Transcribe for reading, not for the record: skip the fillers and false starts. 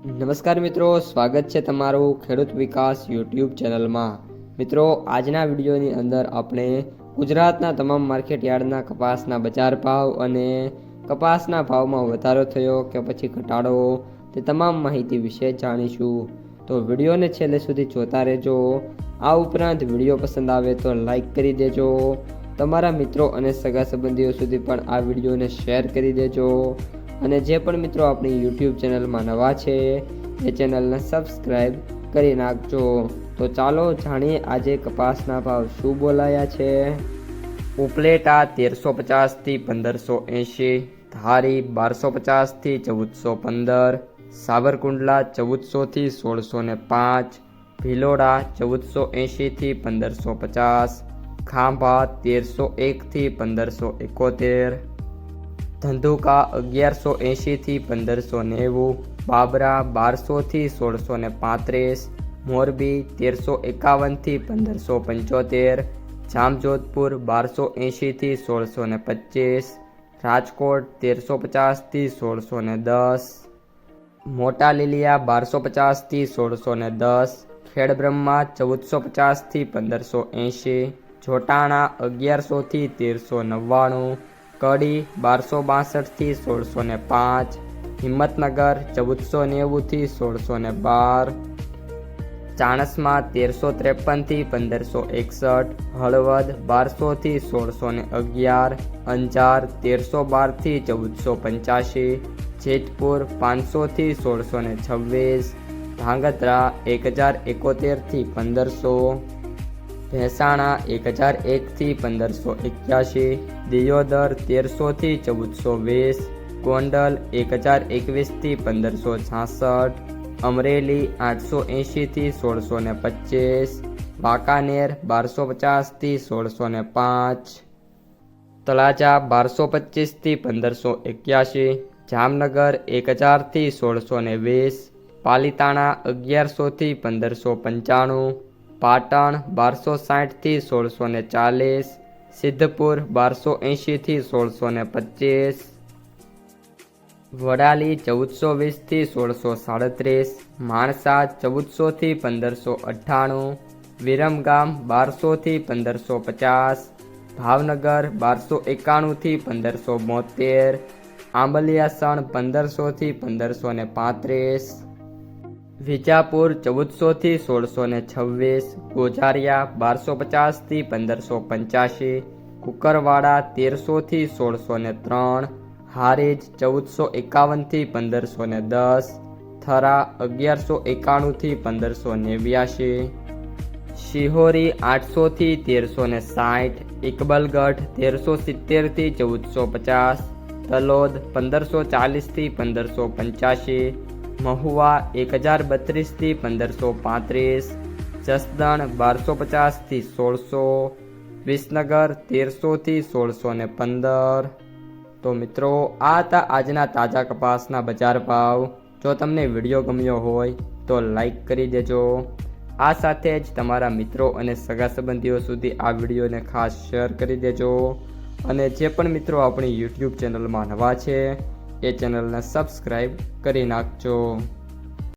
નમસ્કાર મિત્રો, સ્વાગત છે તમારું ખેડૂત વિકાસ યુટ્યુબ ચેનલમાં। મિત્રો, આજના વિડીયોની અંદર આપણે ગુજરાતના તમામ માર્કેટ યાર્ડના કપાસના બજાર ભાવ અને કપાસના ભાવમાં વધારો થયો કે પછી ઘટાડો તે તમામ માહિતી વિશે જાણીશું। તો વિડીયોને છેલ્લે સુધી જોતા રહેજો। આ ઉપરાંત વિડીયો પસંદ આવે તો લાઈક કરી દેજો, તમારા મિત્રો અને સગા સંબંધીઓ સુધી પણ આ વિડીયોને શેર કરી દેજો અને જે પણ મિત્રો આપણી યુટ્યુબ ચેનલમાં નવા છે એ ચેનલને સબસ્ક્રાઈબ કરી નાખજો। તો ચાલો જાણીએ આજે કપાસના ભાવ શું બોલાયા છે। ઉપલેટા 1350 થી 1580, ધારી 1250 થી 1415, સાવરકુંડલા 1400 થી 1605, ભિલોડા 1480 થી 1550, ખાંભા 1301 થી 1571, ધંધુકા 1180 થી 1590, બાબરા 1200 થી 1635, મોરબી 1351 થી 1575, જામજોધપુર 1280 થી 1625, રાજકોટ 1350 થી 1610, મોટા લીલિયા 1250 થી 1610, ખેડબ્રહ્મા 1450 થી 1580, જોટાણા 1100 થી 1399, કડી 1262 થી 1605, હિંમતનગર 1490 થી 1612, ચાણસ્મા 1353 થી 1561, હળવદ 1200 થી 1611, અંજાર 1312 થી 1485, જેતપુર 500 થી 1626, ધાંગધ્રા 1071 થી 1500, ભેંસાણા 1001 થી 1581, દિયોદર 1300 થી 1420, ગોંડલ 1021 થી 1566, અમરેલી 880 થી 1625, વાંકાનેર 1250 થી 1605, તળાજા 1225 થી 1581, જામનગર 1000 થી 1620, પાલીતાણા 1100 થી 1595, પાટણ 1260 થી 1640, સિદ્ધપુર 1280 થી 1625, વડાલી 1420 થી 1637, માણસા 1400 થી 1598, વિરમગામ 1200 થી 1550, ભાવનગર 1291 થી 1572, આંબલિયાસણ 1500 થી 1535, વિજાપુર 1400 થી 1626, ગોઝારિયા 1250 થી 1585, કુકરવાડા 1300 થી 1603, હારીજ 1451 થી 1510, થરા 1191 થી 1589, શિહોરી 800 થી 1360, ઇકબલગઢ 1370 થી 1450, તલોદ 1540 થી 1585, મહુવા 1032 થી 1535, જસદણ 1250 થી 1600, વિસનગર 1300 થી 1615। તો મિત્રો, આ હતા આજના તાજા કપાસના બજાર ભાવ। જો તમને વિડીયો ગમ્યો હોય તો લાઈક કરી દેજો। આ સાથે જ તમારા મિત્રો અને સગા સંબંધીઓ સુધી આ વિડીયોને ખાસ શેર કરી દેજો અને જે પણ મિત્રો આપણી યુટ્યુબ ચેનલમાં નવા છે એ ચેનલને સબસ્ક્રાઈબ કરી નાખજો।